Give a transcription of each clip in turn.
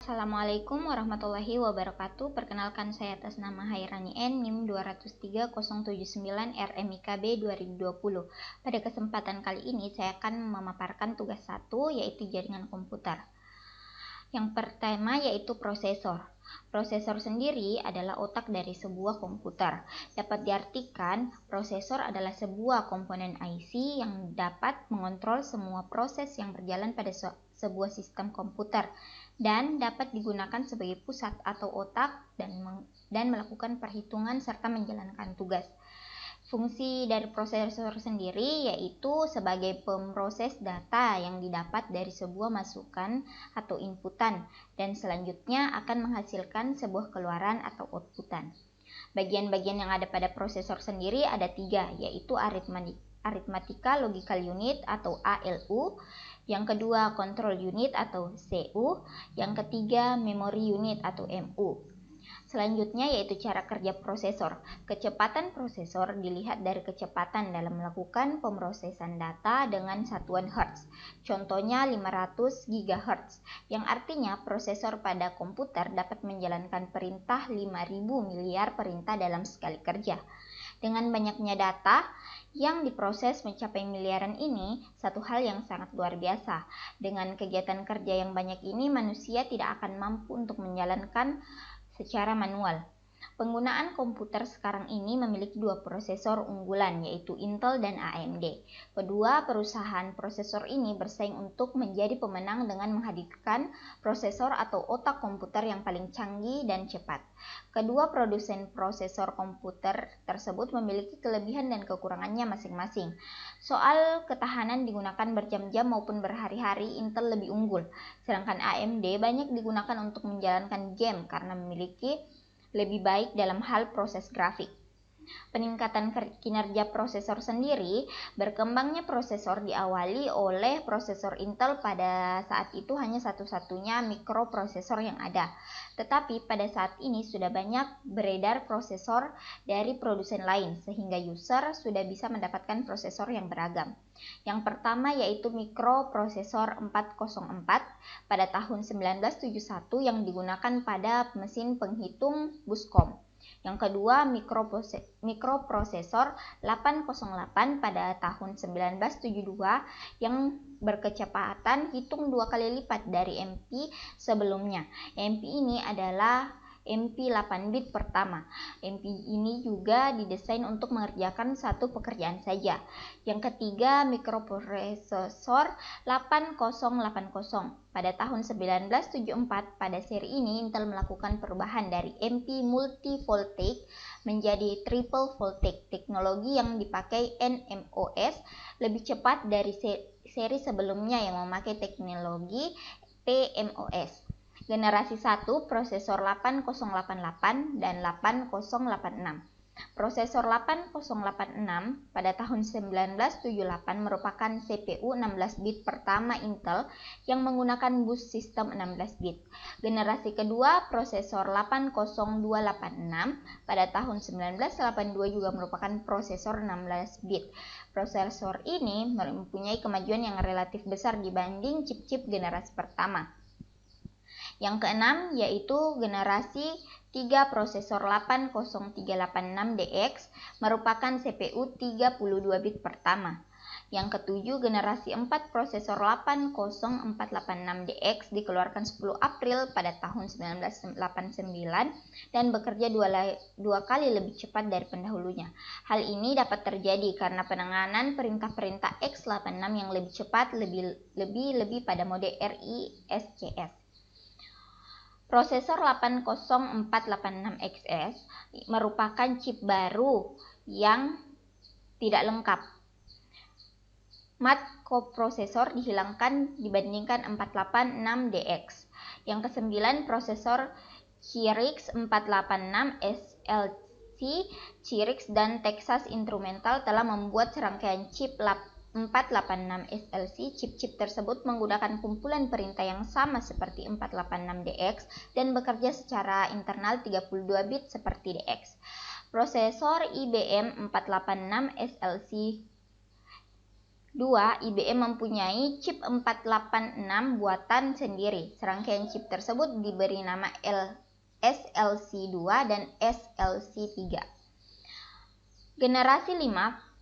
Assalamualaikum warahmatullahi wabarakatuh. Perkenalkan, saya atas nama Hairani N, NIM 203079 RMIKB 2020. Pada kesempatan kali ini saya akan memaparkan tugas 1, yaitu jaringan komputer. Yang pertama yaitu prosesor. Prosesor sendiri adalah otak dari sebuah komputer. Dapat diartikan, prosesor adalah sebuah komponen IC yang dapat mengontrol semua proses yang berjalan pada sebuah sistem komputer dan dapat digunakan sebagai pusat atau otak dan melakukan perhitungan serta menjalankan tugas. Fungsi dari prosesor sendiri yaitu sebagai pemroses data yang didapat dari sebuah masukan atau inputan dan selanjutnya akan menghasilkan sebuah keluaran atau outputan. Bagian-bagian yang ada pada prosesor sendiri ada 3, yaitu Arithmetic Logical Unit atau ALU, yang kedua Control Unit atau CU, yang ketiga Memory Unit atau MU. Selanjutnya yaitu cara kerja prosesor. Kecepatan prosesor dilihat dari kecepatan dalam melakukan pemrosesan data dengan satuan Hertz. Contohnya 500 GHz, yang artinya prosesor pada komputer dapat menjalankan perintah 5.000 miliar perintah dalam sekali kerja. Dengan banyaknya data yang diproses mencapai miliaran ini, satu hal yang sangat luar biasa. Dengan kegiatan kerja yang banyak ini, manusia tidak akan mampu untuk menjalankan secara manual. Penggunaan komputer sekarang ini memiliki 2 prosesor unggulan, yaitu Intel dan AMD. Kedua perusahaan prosesor ini bersaing untuk menjadi pemenang dengan menghadirkan prosesor atau otak komputer yang paling canggih dan cepat. Kedua produsen prosesor komputer tersebut memiliki kelebihan dan kekurangannya masing-masing. Soal ketahanan digunakan berjam-jam maupun berhari-hari, Intel lebih unggul, sedangkan AMD banyak digunakan untuk menjalankan game karena memiliki lebih baik dalam hal proses grafik. Peningkatan kinerja prosesor sendiri, berkembangnya prosesor diawali oleh prosesor Intel. Pada saat itu hanya satu-satunya mikroprosesor yang ada. Tetapi pada saat ini sudah banyak beredar prosesor dari produsen lain, sehingga user sudah bisa mendapatkan prosesor yang beragam. Yang pertama yaitu mikroprosesor 404 pada tahun 1971 yang digunakan pada mesin penghitung Buscom. Yang kedua, mikroprosesor 808 pada tahun 1972 yang berkecepatan hitung 2 kali lipat dari MP sebelumnya. MP ini adalah MP 8 bit pertama. MP ini juga didesain untuk mengerjakan satu pekerjaan saja. Yang ketiga, mikroprosesor 8080. Pada tahun 1974, pada seri ini Intel melakukan perubahan dari MP multi-voltage menjadi triple voltage. Teknologi yang dipakai NMOS lebih cepat dari seri sebelumnya yang memakai teknologi PMOS. Generasi 1 prosesor 8088 dan 8086. Prosesor 8086 pada tahun 1978 merupakan CPU 16 bit pertama Intel yang menggunakan bus sistem 16 bit. Generasi kedua prosesor 80286 pada tahun 1982 juga merupakan prosesor 16 bit. Prosesor ini mempunyai kemajuan yang relatif besar dibanding chip-chip generasi pertama. Yang keenam yaitu generasi 3 prosesor 80386DX merupakan CPU 32 bit pertama. Yang ketujuh, generasi 4 prosesor 80486DX dikeluarkan 10 April pada tahun 1989 dan bekerja dua kali lebih cepat dari pendahulunya. Hal ini dapat terjadi karena penanganan perintah-perintah x86 yang lebih cepat lebih pada mode RISCS. Prosesor 80486XS merupakan chip baru yang tidak lengkap. Mat koprosesor dihilangkan dibandingkan 486DX. Yang kesembilan, prosesor Cyrix 486 SLC. Cyrix dan Texas Instrumental telah membuat serangkaian chip 486 SLC. Chip-chip tersebut menggunakan kumpulan perintah yang sama seperti 486DX dan bekerja secara internal 32 bit seperti DX. Prosesor IBM 486 SLC 2. IBM mempunyai chip 486 buatan sendiri. Serangkaian chip tersebut diberi nama SLC2 dan SLC3. Generasi 5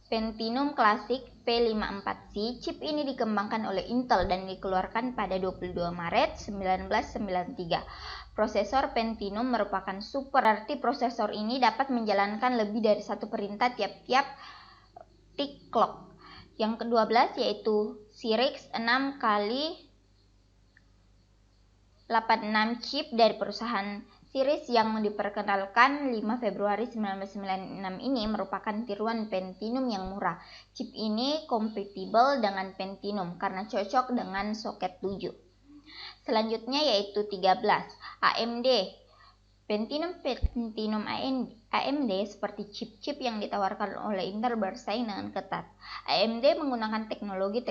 Pentium klasik P54C. Chip ini dikembangkan oleh Intel dan dikeluarkan pada 22 Maret 1993. Prosesor Pentium merupakan super, berarti prosesor ini dapat menjalankan lebih dari satu perintah tiap-tiap tick clock. Yang ke-12 yaitu Cyrix 6x86 chip dari perusahaan Cyrix yang diperkenalkan 5 Februari 1996 ini merupakan tiruan Pentium yang murah. Chip ini kompatibel dengan Pentium karena cocok dengan soket 7. Selanjutnya yaitu 13 AMD. Pentium AMD seperti chip-chip yang ditawarkan oleh Intel bersaing dengan ketat. AMD menggunakan teknologi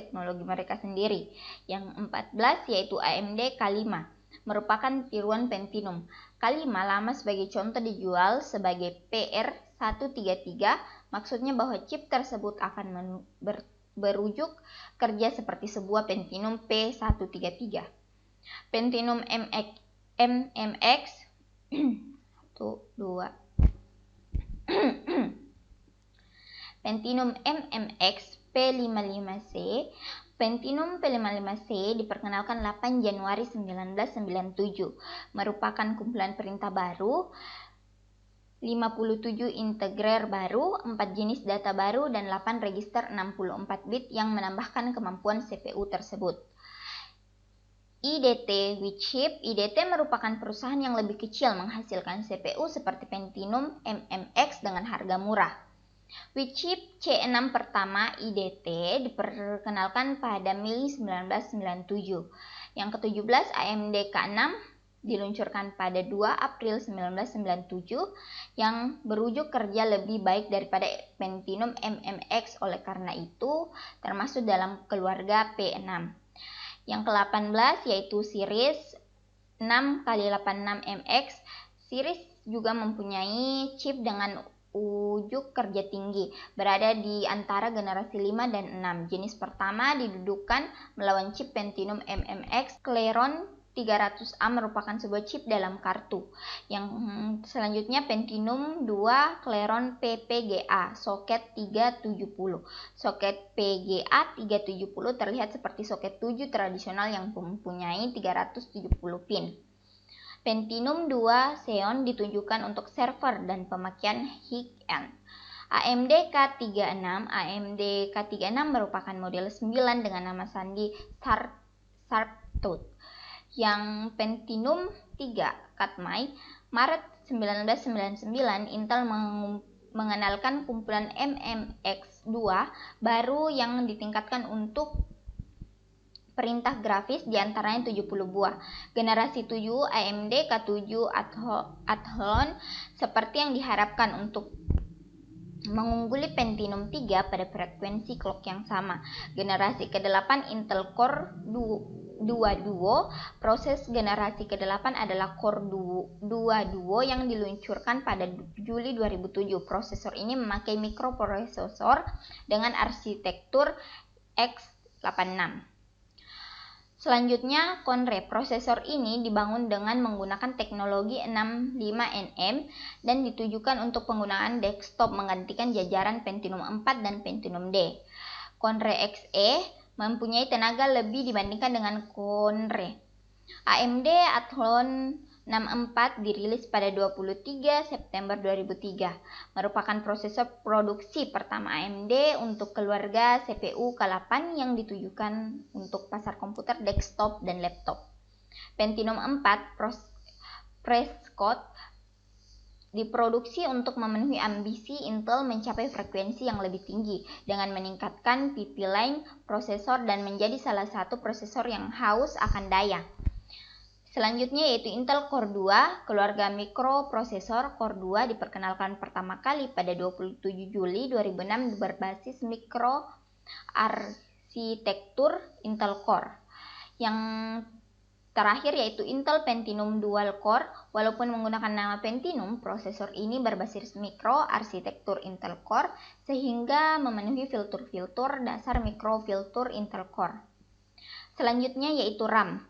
mereka sendiri. Yang 14 yaitu AMD K5, merupakan tiruan Pentium. K5 lama sebagai contoh dijual sebagai PR133, maksudnya bahwa chip tersebut akan berujuk kerja seperti sebuah Pentium P133. Pentium MMX 1, 2 Pentium MMX P55C. Pentium P55C diperkenalkan 8 Januari 1997, merupakan kumpulan perintah baru, 57 integrer baru, 4 jenis data baru, dan 8 register 64 bit yang menambahkan kemampuan CPU tersebut. IDT WeChip. IDT merupakan perusahaan yang lebih kecil menghasilkan CPU seperti Pentium MMX dengan harga murah. WeChip C6 pertama IDT diperkenalkan pada Mei 1997. Yang ke-17 AMD K6 diluncurkan pada 2 April 1997 yang berujuk kerja lebih baik daripada Pentium MMX, oleh karena itu termasuk dalam keluarga P6. Yang ke-18 yaitu Cyrix 6x86MX. Cyrix juga mempunyai chip dengan ujuk kerja tinggi, berada di antara generasi 5 dan 6. Jenis pertama didudukan melawan chip Pentium MMX. Celeron 300A merupakan sebuah chip dalam kartu. Yang selanjutnya Pentium 2 Celeron PPGA soket 370. Soket PGA 370 terlihat seperti soket 7 tradisional yang mempunyai 370 pin. Pentium 2 Xeon ditunjukkan untuk server dan pemakaian high-end. AMD K36. AMD K36 merupakan model 9 dengan nama sandi Sharptooth. Yang Pentium 3 Katmai. Maret 1999 Intel mengenalkan kumpulan MMX2 baru yang ditingkatkan untuk perintah grafis, diantaranya 70 buah. Generasi 7 AMD K7 Athlon seperti yang diharapkan untuk mengungguli Pentium 3 pada frekuensi clock yang sama. Generasi ke-8 Intel Core 2 Duo. Proses generasi ke-8 adalah Core 2 Duo yang diluncurkan pada Juli 2007. Prosesor ini memakai mikroprosesor dengan arsitektur x86. Selanjutnya Conre. Prosesor ini dibangun dengan menggunakan teknologi 65nm dan ditujukan untuk penggunaan desktop menggantikan jajaran Pentium 4 dan Pentium D. Conre XE mempunyai tenaga lebih dibandingkan dengan Conre. AMD Athlon 64 dirilis pada 23 September 2003, merupakan prosesor produksi pertama AMD untuk keluarga CPU K8 yang ditujukan untuk pasar komputer desktop dan laptop. Pentium 4 Prescott diproduksi untuk memenuhi ambisi Intel mencapai frekuensi yang lebih tinggi dengan meningkatkan pipeline prosesor dan menjadi salah satu prosesor yang haus akan daya. Selanjutnya yaitu Intel Core 2. Keluarga mikroprosesor Core 2 diperkenalkan pertama kali pada 27 Juli 2006 berbasis mikroarsitektur Intel Core. Yang terakhir yaitu Intel Pentium Dual Core. Walaupun menggunakan nama Pentium, prosesor ini berbasis mikro arsitektur Intel Core sehingga memenuhi fitur-fitur dasar mikrofilter Intel Core. Selanjutnya yaitu RAM.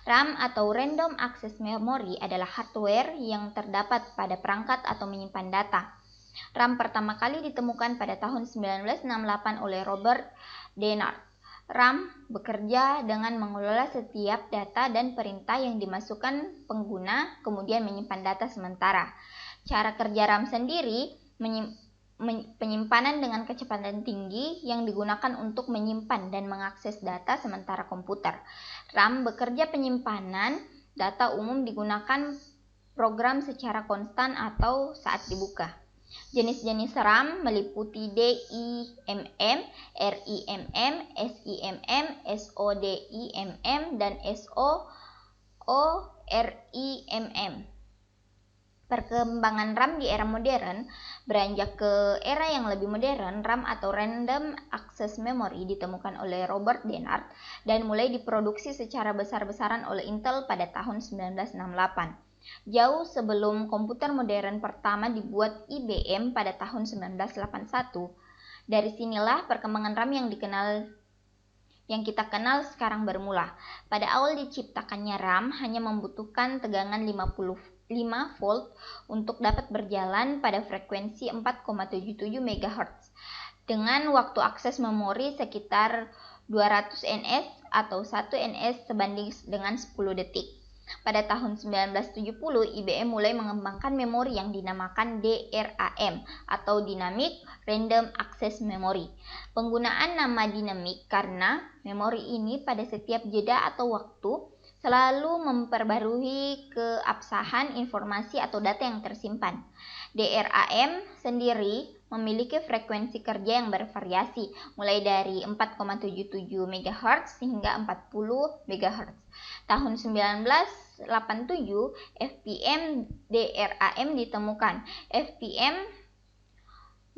RAM atau Random Access Memory adalah hardware yang terdapat pada perangkat atau menyimpan data. RAM pertama kali ditemukan pada tahun 1968 oleh Robert Dennard. RAM bekerja dengan mengelola setiap data dan perintah yang dimasukkan pengguna, kemudian menyimpan data sementara. Cara kerja RAM sendiri penyimpanan dengan kecepatan tinggi yang digunakan untuk menyimpan dan mengakses data sementara komputer. RAM bekerja penyimpanan data umum digunakan program secara konstan atau saat dibuka. Jenis-jenis RAM meliputi DIMM, RIMM, SIMM, SODIMM, dan SOORIMM. Perkembangan RAM di era modern beranjak ke era yang lebih modern. RAM atau Random Access Memory ditemukan oleh Robert Dennard dan mulai diproduksi secara besar-besaran oleh Intel pada tahun 1968. Jauh sebelum komputer modern pertama dibuat IBM pada tahun 1981. Dari sinilah perkembangan RAM yang kita kenal sekarang bermula. Pada awal diciptakannya RAM hanya membutuhkan tegangan 5 volt untuk dapat berjalan pada frekuensi 4,77 MHz dengan waktu akses memori sekitar 200 ns atau 1 ns sebanding dengan 10 detik. Pada tahun 1970, IBM mulai mengembangkan memori yang dinamakan DRAM atau Dynamic Random Access Memory. Penggunaan nama dinamik karena memori ini pada setiap jeda atau waktu selalu memperbarui keabsahan informasi atau data yang tersimpan. DRAM sendiri memiliki frekuensi kerja yang bervariasi, mulai dari 4,77 MHz hingga 40 MHz. Tahun 1987, FPM DRAM ditemukan. FPM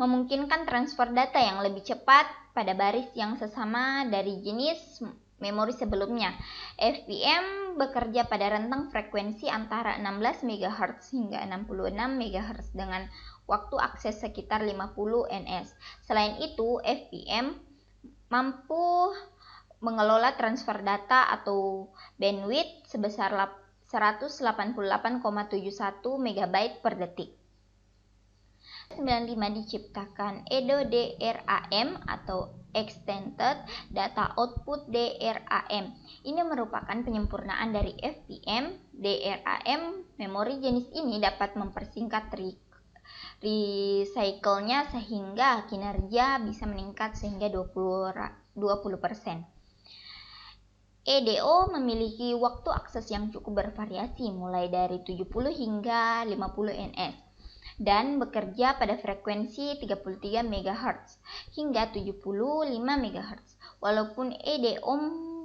memungkinkan transfer data yang lebih cepat pada baris yang sesama dari jenis memori sebelumnya. FPM bekerja pada rentang frekuensi antara 16 MHz hingga 66 MHz dengan waktu akses sekitar 50 ns. Selain itu, FPM mampu mengelola transfer data atau bandwidth sebesar 188,71 MB per detik. 1995 diciptakan Edo DRAM atau Extended Data Output DRAM. Ini merupakan penyempurnaan dari FPM DRAM. Memori jenis ini dapat mempersingkat recycle-nya sehingga kinerja bisa meningkat sehingga 20%. EDO memiliki waktu akses yang cukup bervariasi mulai dari 70 hingga 50 ns dan bekerja pada frekuensi 33 MHz hingga 75 MHz. Walaupun EDO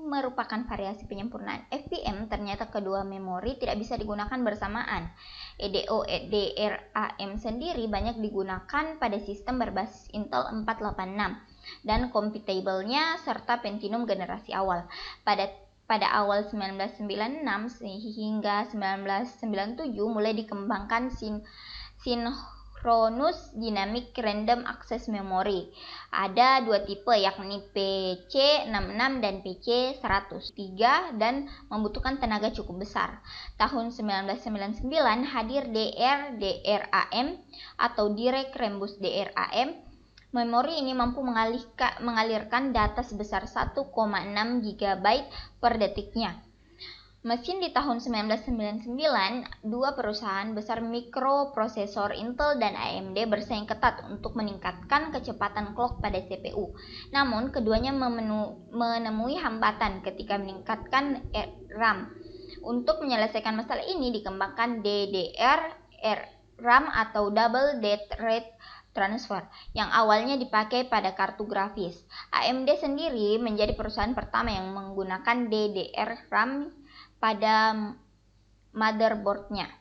merupakan variasi penyempurnaan FPM, ternyata kedua memori tidak bisa digunakan bersamaan. EDO DRAM sendiri banyak digunakan pada sistem berbasis Intel 486 dan compatible-nya serta Pentium generasi awal. Pada awal 1996 hingga 1997 mulai dikembangkan Synchronous Dynamic Random Access Memory. Ada dua tipe yakni PC66 dan PC103 dan membutuhkan tenaga cukup besar. Tahun 1999 hadir DRAM atau Direct Rambus DRAM. Memori ini mampu mengalirkan data sebesar 1,6 GB per detiknya. Mesin di tahun 1999, dua perusahaan besar mikroprosesor Intel dan AMD bersaing ketat untuk meningkatkan kecepatan clock pada CPU. Namun, keduanya menemui hambatan ketika meningkatkan RAM. Untuk menyelesaikan masalah ini dikembangkan DDR-RAM atau Double Data Rate Transfer yang awalnya dipakai pada kartu grafis. AMD sendiri menjadi perusahaan pertama yang menggunakan DDR-RAM pada motherboardnya.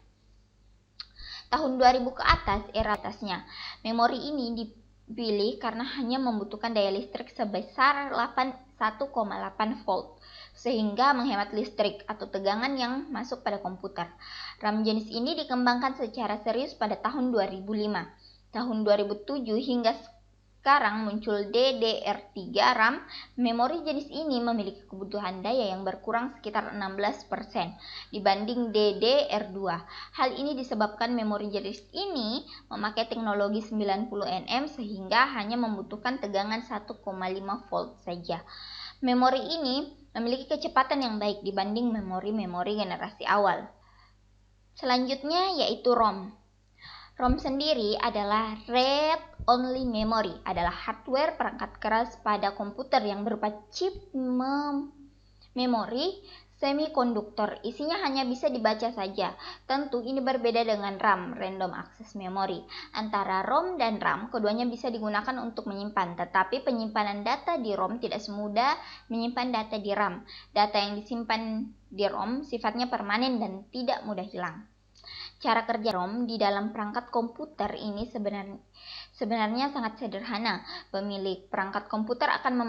Tahun 2000 ke atas, era atasnya, memori ini dipilih karena hanya membutuhkan daya listrik sebesar 1,8 volt. sehingga menghemat listrik atau tegangan yang masuk pada komputer. RAM jenis ini dikembangkan secara serius pada tahun 2005. Tahun 2007 hingga sekarang muncul DDR3 RAM. Memori jenis ini memiliki kebutuhan daya yang berkurang sekitar 16% dibanding DDR2. Hal ini disebabkan memori jenis ini memakai teknologi 90 nm sehingga hanya membutuhkan tegangan 1,5 volt saja. Memori ini memiliki kecepatan yang baik dibanding memori-memori generasi awal. Selanjutnya yaitu ROM. ROM sendiri adalah Read Only Memory, adalah hardware perangkat keras pada komputer yang berupa chip memori semikonduktor. Isinya hanya bisa dibaca saja. Tentu ini berbeda dengan RAM, Random Access Memory. Antara ROM dan RAM, keduanya bisa digunakan untuk menyimpan, tetapi penyimpanan data di ROM tidak semudah menyimpan data di RAM. Data yang disimpan di ROM sifatnya permanen dan tidak mudah hilang. Cara kerja ROM di dalam perangkat komputer ini sebenarnya sangat sederhana. Pemilik perangkat komputer akan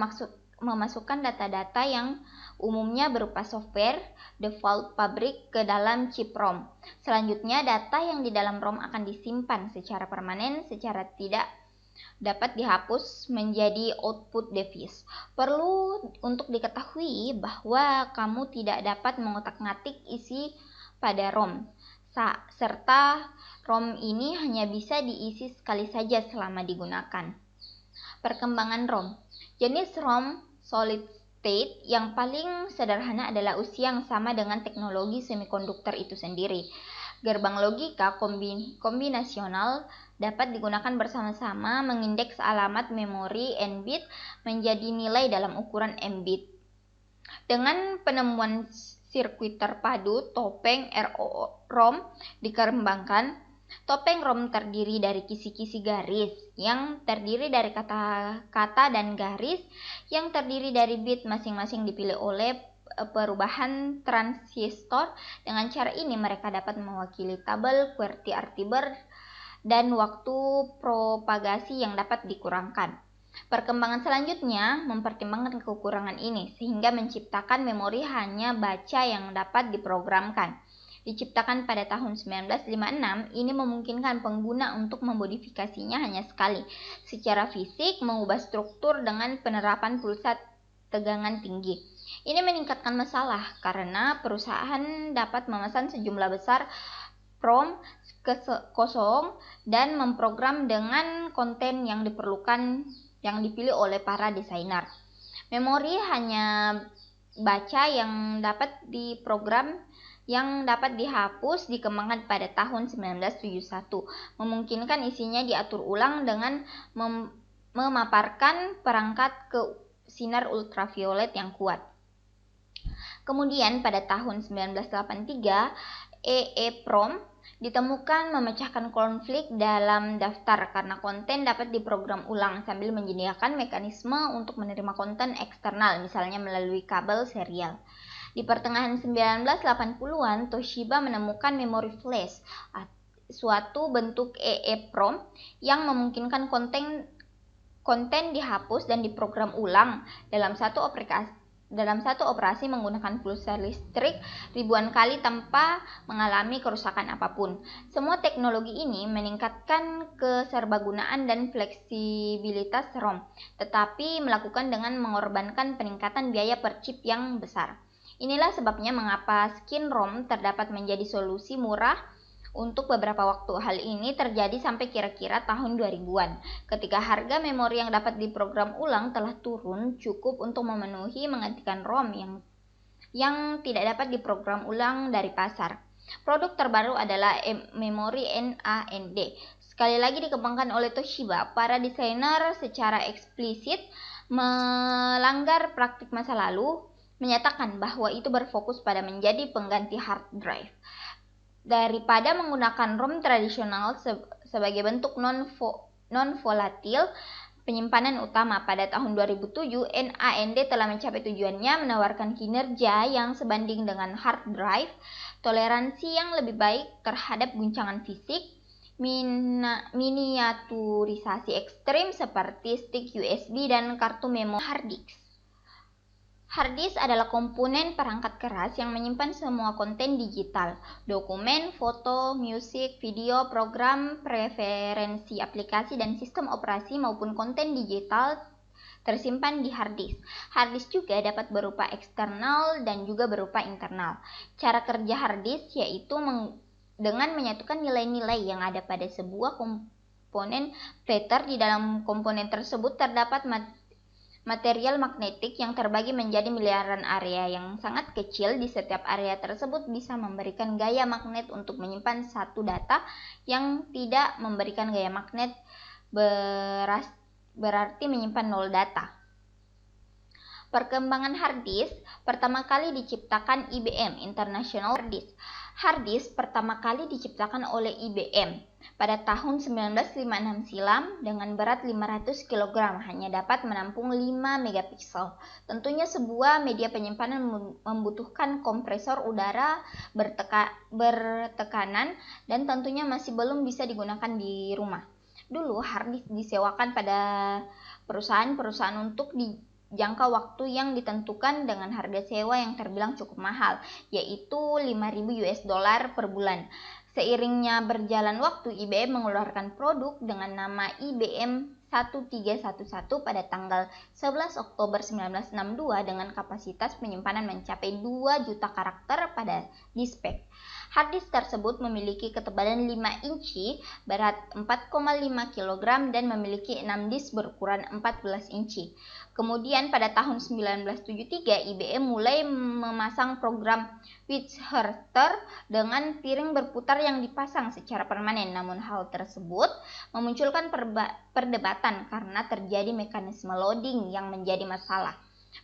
memasukkan data-data yang umumnya berupa software default pabrik ke dalam chip ROM. Selanjutnya, data yang di dalam ROM akan disimpan secara permanen, secara tidak dapat dihapus menjadi output device. Perlu untuk diketahui bahwa kamu tidak dapat mengotak-ngatik isi pada ROM, serta ROM ini hanya bisa diisi sekali saja selama digunakan. Perkembangan ROM. Jenis ROM solid state yang paling sederhana adalah usia yang sama dengan teknologi semikonduktor itu sendiri. Gerbang logika kombinasional dapat digunakan bersama-sama mengindeks alamat memori n-bit menjadi nilai dalam ukuran m-bit. Dengan penemuan sirkuit terpadu topeng ROM dikembangkan. Topeng ROM terdiri dari kisi-kisi garis yang terdiri dari kata-kata dan garis yang terdiri dari bit masing-masing dipilih oleh perubahan transistor. Dengan cara ini mereka dapat mewakili tabel QWERTY dan waktu propagasi yang dapat dikurangkan. Perkembangan selanjutnya mempertimbangkan kekurangan ini sehingga menciptakan memori hanya baca yang dapat diprogramkan. Diciptakan pada tahun 1956, ini memungkinkan pengguna untuk memodifikasinya hanya sekali. Secara fisik, mengubah struktur dengan penerapan pulsa tegangan tinggi. Ini meningkatkan masalah karena perusahaan dapat memesan sejumlah besar ROM kosong dan memprogram dengan konten yang dipilih oleh para desainer. Memori hanya baca yang dapat diprogram yang dapat dihapus dikembangkan pada tahun 1971, memungkinkan isinya diatur ulang dengan memaparkan perangkat ke sinar ultraviolet yang kuat. Kemudian pada tahun 1983, EEPROM ditemukan memecahkan konflik dalam daftar karena konten dapat diprogram ulang sambil menyediakan mekanisme untuk menerima konten eksternal, misalnya melalui kabel serial. Di pertengahan 1980-an, Toshiba menemukan memori flash, suatu bentuk EEPROM yang memungkinkan konten dihapus dan diprogram ulang dalam satu operasi menggunakan pulsa listrik ribuan kali tanpa mengalami kerusakan apapun. Semua teknologi ini meningkatkan keserbagunaan dan fleksibilitas ROM, tetapi melakukan dengan mengorbankan peningkatan biaya per chip yang besar. Inilah sebabnya mengapa skin ROM terdapat menjadi solusi murah untuk beberapa waktu. Hal ini terjadi sampai kira-kira tahun 2000-an, ketika harga memori yang dapat diprogram ulang telah turun cukup untuk menggantikan ROM yang tidak dapat diprogram ulang dari pasar. Produk terbaru adalah memori NAND. Sekali lagi dikembangkan oleh Toshiba. Para desainer secara eksplisit melanggar praktik masa lalu, menyatakan bahwa itu berfokus pada menjadi pengganti hard drive daripada menggunakan ROM tradisional sebagai bentuk non-volatil penyimpanan utama. Pada tahun 2007, NAND telah mencapai tujuannya, menawarkan kinerja yang sebanding dengan hard drive, toleransi yang lebih baik terhadap guncangan fisik, miniaturisasi ekstrim seperti stick USB dan kartu memori hard disk. Hard disk adalah komponen perangkat keras yang menyimpan semua konten digital, dokumen, foto, musik, video, program, preferensi aplikasi, dan sistem operasi maupun konten digital tersimpan di hard disk. Hard disk juga dapat berupa eksternal dan juga berupa internal. Cara kerja hard disk yaitu dengan menyatukan nilai-nilai yang ada pada sebuah komponen printer. Di dalam komponen tersebut terdapat material magnetik yang terbagi menjadi miliaran area yang sangat kecil. Di setiap area tersebut bisa memberikan gaya magnet untuk menyimpan satu data. Yang tidak memberikan gaya magnet berarti menyimpan 0 data. Perkembangan hard disk pertama kali diciptakan IBM, International Hard Disk. Hard disk pertama kali diciptakan oleh IBM pada tahun 1956 silam dengan berat 500 kg, hanya dapat menampung 5 megapiksel. Tentunya sebuah media penyimpanan membutuhkan kompresor udara bertekanan dan tentunya masih belum bisa digunakan di rumah. Dulu hard disk disewakan pada perusahaan-perusahaan untuk jangka waktu yang ditentukan dengan harga sewa yang terbilang cukup mahal, yaitu $5.000 per bulan. Seiringnya berjalan waktu, IBM mengeluarkan produk dengan nama IBM 1311 pada tanggal 11 Oktober 1962 dengan kapasitas penyimpanan mencapai 2 juta karakter pada disk. Hard disk tersebut memiliki ketebalan 5 inci, berat 4,5 kg, dan memiliki 6 disk berukuran 14 inci. Kemudian pada tahun 1973, IBM mulai memasang program Witcher dengan piring berputar yang dipasang secara permanen. Namun hal tersebut memunculkan perdebatan karena terjadi mekanisme loading yang menjadi masalah.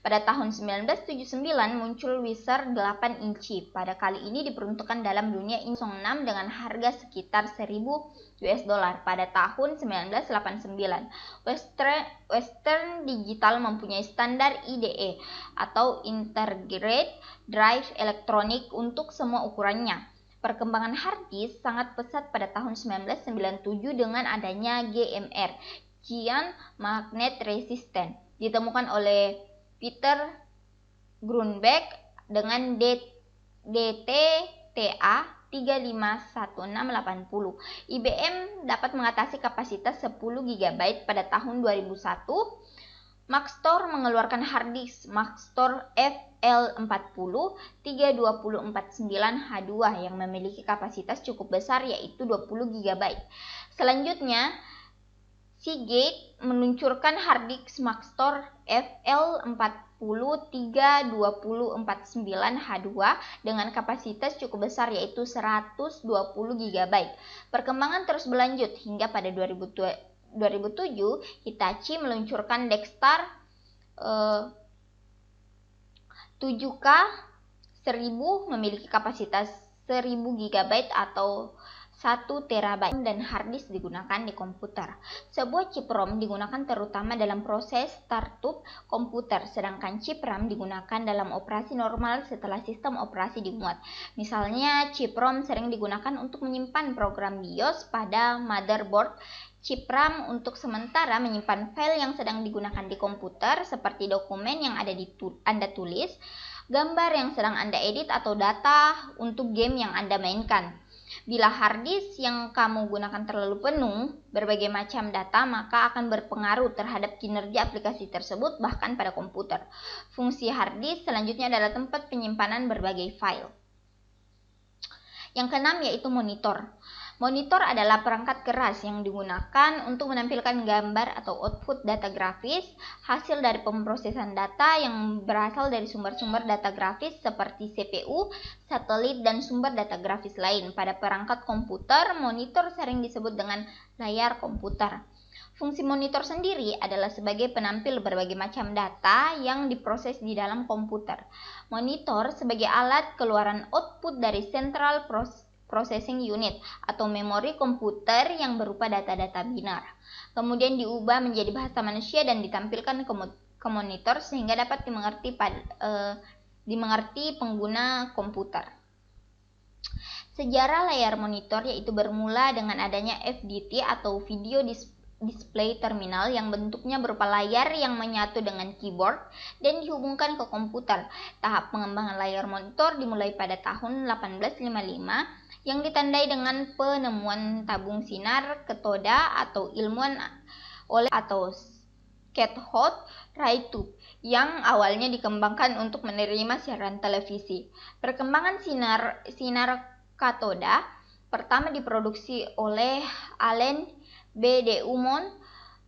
Pada tahun 1979 muncul Witcher 8 inci. Pada kali ini diperuntukkan dalam dunia 06 dengan harga sekitar $1.000 pada tahun 1989. Western Digital mempunyai standar IDE atau Integrated Drive Electronic untuk semua ukurannya. Perkembangan hard disk sangat pesat pada tahun 1997 dengan adanya GMR, Giant Magnet Resistant, ditemukan oleh Peter Grunberg dengan DTTA 351680. IBM dapat mengatasi kapasitas 10 GB pada tahun 2001. Maxtor mengeluarkan hard disk Maxtor FL40 3249H2 yang memiliki kapasitas cukup besar yaitu 20 GB. Selanjutnya, Seagate meluncurkan hard disk Maxtor FL40 3249H2 dengan kapasitas cukup besar yaitu 120 GB. Perkembangan terus berlanjut hingga pada 2007 Hitachi meluncurkan Dextar 7K 1000 memiliki kapasitas 1000 GB atau 1 TB dan hard disk digunakan di komputer. Sebuah chip ROM digunakan terutama dalam proses startup komputer, sedangkan chip RAM digunakan dalam operasi normal setelah sistem operasi dimuat. Misalnya, chip ROM sering digunakan untuk menyimpan program BIOS pada motherboard. Chip RAM untuk sementara menyimpan file yang sedang digunakan di komputer seperti dokumen yang ada Anda tulis, gambar yang sedang Anda edit, atau data untuk game yang Anda mainkan. Bila hard disk yang kamu gunakan terlalu penuh berbagai macam data, maka akan berpengaruh terhadap kinerja aplikasi tersebut bahkan pada komputer. Fungsi hard disk selanjutnya adalah tempat penyimpanan berbagai file. Yang keenam yaitu monitor. Monitor adalah perangkat keras yang digunakan untuk menampilkan gambar atau output data grafis, hasil dari pemrosesan data yang berasal dari sumber-sumber data grafis seperti CPU, satelit, dan sumber data grafis lain. Pada perangkat komputer, monitor sering disebut dengan layar komputer. Fungsi monitor sendiri adalah sebagai penampil berbagai macam data yang diproses di dalam komputer. Monitor sebagai alat keluaran output dari Central Processing Unit atau memori komputer yang berupa data-data binar. Kemudian diubah menjadi bahasa manusia dan ditampilkan ke monitor sehingga dapat dimengerti pengguna komputer. Sejarah layar monitor yaitu bermula dengan adanya VDT atau Video display terminal yang bentuknya berupa layar yang menyatu dengan keyboard dan dihubungkan ke komputer. Tahap pengembangan layar monitor dimulai pada tahun 1855 yang ditandai dengan penemuan tabung sinar katoda atau ilmuwan oleh atau cathode ray tube yang awalnya dikembangkan untuk menerima siaran televisi. Perkembangan sinar katoda pertama diproduksi oleh Allen B. Dumont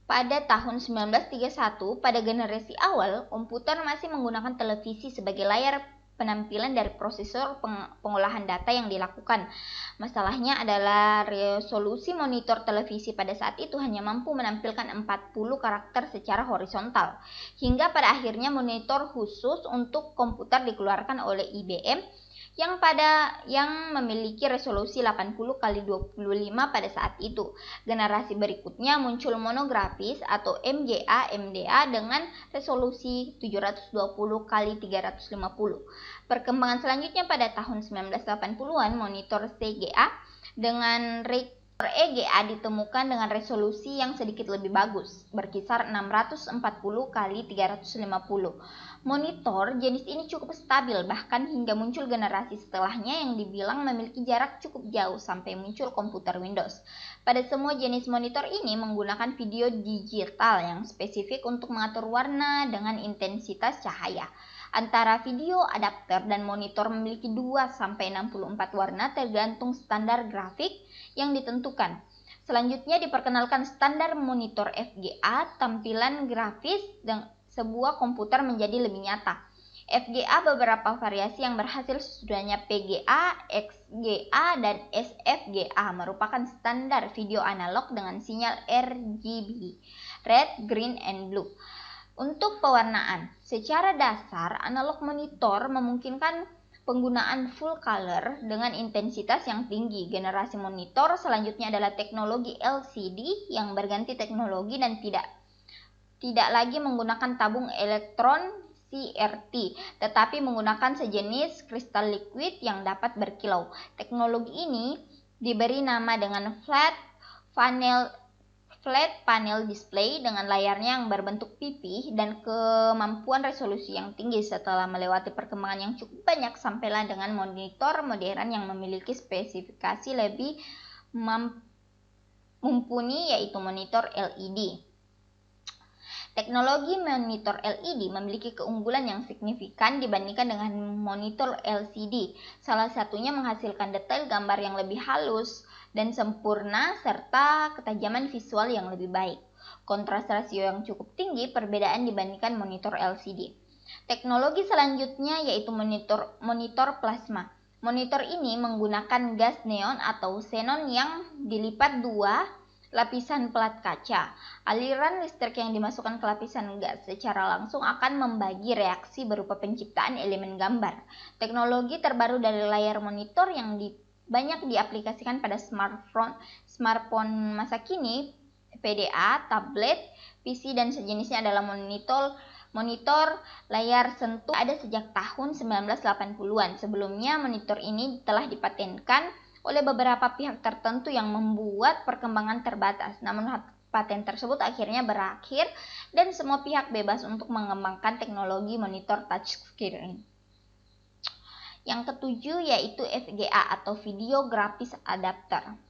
pada tahun 1931. Pada generasi awal, komputer masih menggunakan televisi sebagai layar penampilan dari prosesor pengolahan data yang dilakukan. Masalahnya adalah resolusi monitor televisi pada saat itu hanya mampu menampilkan 40 karakter secara horizontal. Hingga pada akhirnya monitor khusus untuk komputer dikeluarkan oleh IBM yang memiliki resolusi 80 kali 25 pada saat itu. Generasi berikutnya muncul monografis atau MGA dengan resolusi 720 kali 350. Perkembangan selanjutnya pada tahun 1980-an, monitor CGA dengan EGA ditemukan dengan resolusi yang sedikit lebih bagus, berkisar 640 kali 350. Monitor jenis ini cukup stabil, bahkan hingga muncul generasi setelahnya yang dibilang memiliki jarak cukup jauh sampai muncul komputer Windows. Pada semua jenis monitor ini menggunakan video digital yang spesifik untuk mengatur warna dengan intensitas cahaya. Antara video adapter dan monitor memiliki 2-64 warna tergantung standar grafik yang ditentukan. Selanjutnya diperkenalkan standar monitor FGA, tampilan grafis dan sebuah komputer menjadi lebih nyata. FGA beberapa variasi yang berhasil sesudahnya PGA, XGA, dan SFGA merupakan standar video analog dengan sinyal RGB, red, green, and blue. Untuk pewarnaan, secara dasar analog monitor memungkinkan penggunaan full color dengan intensitas yang tinggi. Generasi monitor selanjutnya adalah teknologi LCD yang berganti teknologi dan tidak lagi menggunakan tabung elektron CRT, tetapi menggunakan sejenis kristal liquid yang dapat berkilau. Teknologi ini diberi nama dengan flat panel display dengan layarnya yang berbentuk pipih dan kemampuan resolusi yang tinggi. Setelah melewati perkembangan yang cukup banyak, sampailah dengan monitor modern yang memiliki spesifikasi lebih mumpuni, yaitu monitor LED. Teknologi monitor LED memiliki keunggulan yang signifikan dibandingkan dengan monitor LCD. Salah satunya menghasilkan detail gambar yang lebih halus dan sempurna serta ketajaman visual yang lebih baik. Kontras rasio yang cukup tinggi perbedaan dibandingkan monitor LCD. Teknologi selanjutnya yaitu monitor plasma. Monitor ini menggunakan gas neon atau xenon yang dilipat dua lapisan pelat kaca. Aliran listrik yang dimasukkan ke lapisan gas secara langsung akan membagi reaksi berupa penciptaan elemen gambar. Teknologi terbaru dari layar monitor yang banyak diaplikasikan pada smartphone masa kini, PDA, tablet, PC, dan sejenisnya adalah monitor layar sentuh ada sejak tahun 1980-an. Sebelumnya monitor ini telah dipatenkan oleh beberapa pihak tertentu yang membuat perkembangan terbatas. Namun paten tersebut akhirnya berakhir dan semua pihak bebas untuk mengembangkan teknologi monitor touchscreen. Yang ketujuh yaitu FGA atau Video Graphics Adapter.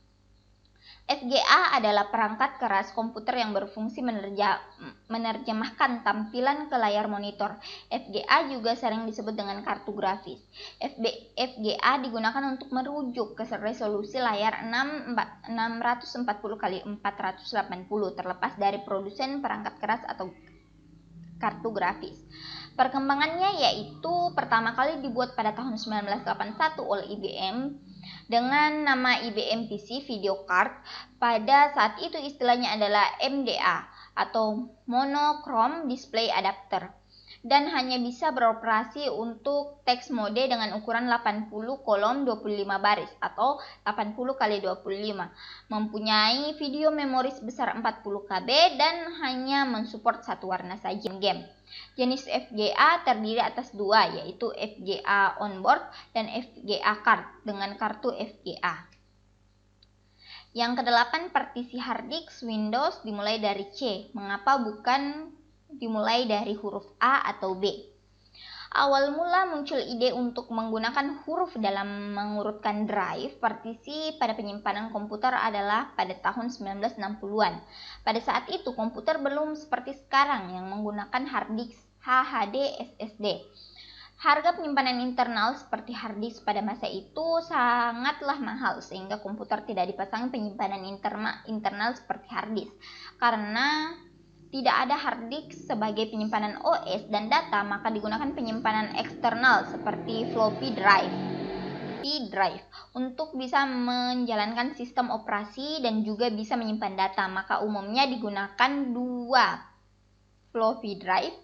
FGA adalah perangkat keras komputer yang berfungsi menerjemahkan tampilan ke layar monitor. FGA juga sering disebut dengan kartu grafis. FGA digunakan untuk merujuk ke resolusi layar 640 x 480 terlepas dari produsen perangkat keras atau kartu grafis. Perkembangannya yaitu pertama kali dibuat pada tahun 1981 oleh IBM dengan nama IBM PC Video Card. Pada saat itu istilahnya adalah MDA atau Monochrome Display Adapter dan hanya bisa beroperasi untuk teks mode dengan ukuran 80 kolom 25 baris atau 80 x 25, mempunyai video memori sebesar 40 KB dan hanya mensupport satu warna saja game. Jenis FGA terdiri atas dua, yaitu FGA onboard dan FGA card dengan kartu FGA. Yang kedelapan, partisi hard disk Windows dimulai dari C. Mengapa bukan dimulai dari huruf A atau B? Awal mula muncul ide untuk menggunakan huruf dalam mengurutkan drive partisi pada penyimpanan komputer adalah pada tahun 1960-an. Pada saat itu komputer belum seperti sekarang yang menggunakan hard disk HDD SSD. Harga penyimpanan internal seperti hard disk pada masa itu sangatlah mahal sehingga komputer tidak dipasang penyimpanan internal seperti hard disk. Karena tidak ada hard disk sebagai penyimpanan OS dan data, maka digunakan penyimpanan eksternal seperti floppy drive untuk bisa menjalankan sistem operasi dan juga bisa menyimpan data. Maka umumnya digunakan dua floppy drive.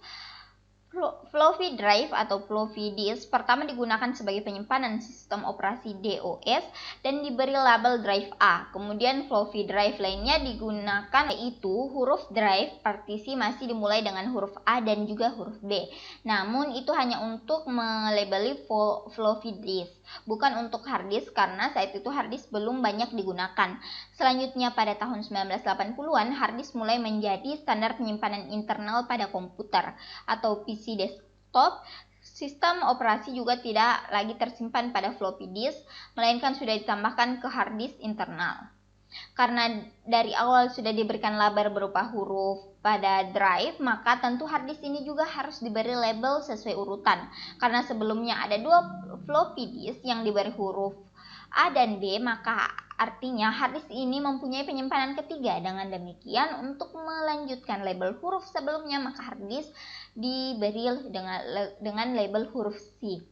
Floppy drive atau floppy disk pertama digunakan sebagai penyimpanan sistem operasi DOS dan diberi label drive A. Kemudian floppy drive lainnya digunakan, yaitu huruf drive partisi masih dimulai dengan huruf A dan juga huruf B. Namun itu hanya untuk melabeli floppy disk, bukan untuk hard disk karena saat itu hard disk belum banyak digunakan. Selanjutnya pada tahun 1980-an hard disk mulai menjadi standar penyimpanan internal pada komputer atau PC desktop. Sistem operasi juga tidak lagi tersimpan pada floppy disk, melainkan sudah ditambahkan ke hard disk internal. Karena dari awal sudah diberikan label berupa huruf pada drive, maka tentu hard disk ini juga harus diberi label sesuai urutan. Karena sebelumnya ada dua floppy disk yang diberi huruf A dan B, maka artinya hard disk ini mempunyai penyimpanan ketiga. Dengan demikian, untuk melanjutkan label huruf sebelumnya, maka hard disk diberi dengan label huruf C.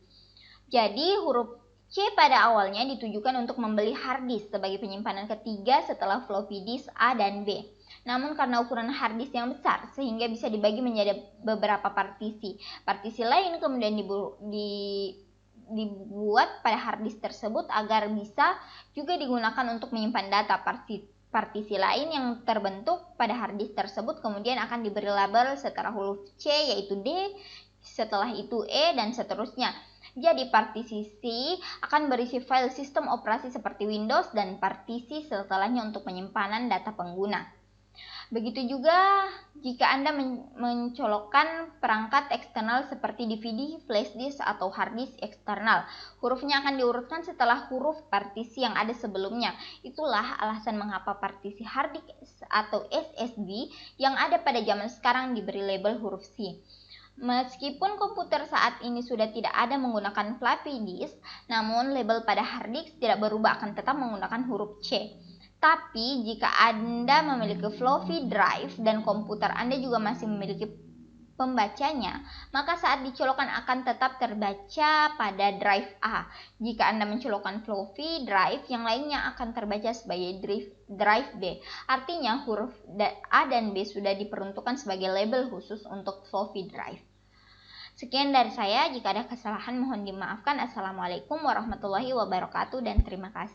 Jadi huruf C pada awalnya ditujukan untuk membeli hard disk sebagai penyimpanan ketiga setelah floppy disk A dan B. Namun karena ukuran hard disk yang besar sehingga bisa dibagi menjadi beberapa partisi. Partisi lain kemudian dibuat pada hard disk tersebut agar bisa juga digunakan untuk menyimpan data. Partisi lain yang terbentuk pada hard disk tersebut kemudian akan diberi label setelah huruf C, yaitu D, setelah itu E, dan seterusnya. Jadi partisi C akan berisi file sistem operasi seperti Windows dan partisi setelahnya untuk penyimpanan data pengguna. Begitu juga jika Anda mencolokkan perangkat eksternal seperti DVD, flash disk, atau hard disk eksternal. Hurufnya akan diurutkan setelah huruf partisi yang ada sebelumnya. Itulah alasan mengapa partisi hard disk atau SSD yang ada pada zaman sekarang diberi label huruf C. Meskipun komputer saat ini sudah tidak ada menggunakan floppy disk, namun label pada hard disk tidak berubah, akan tetap menggunakan huruf C. Tapi jika Anda memiliki floppy drive dan komputer Anda juga masih memiliki pembacanya, maka saat dicolokkan akan tetap terbaca pada drive A. Jika Anda mencolokkan floppy drive, yang lainnya akan terbaca sebagai drive B. Artinya huruf A dan B sudah diperuntukkan sebagai label khusus untuk floppy drive. Sekian dari saya, jika ada kesalahan mohon dimaafkan. Assalamualaikum warahmatullahi wabarakatuh dan terima kasih.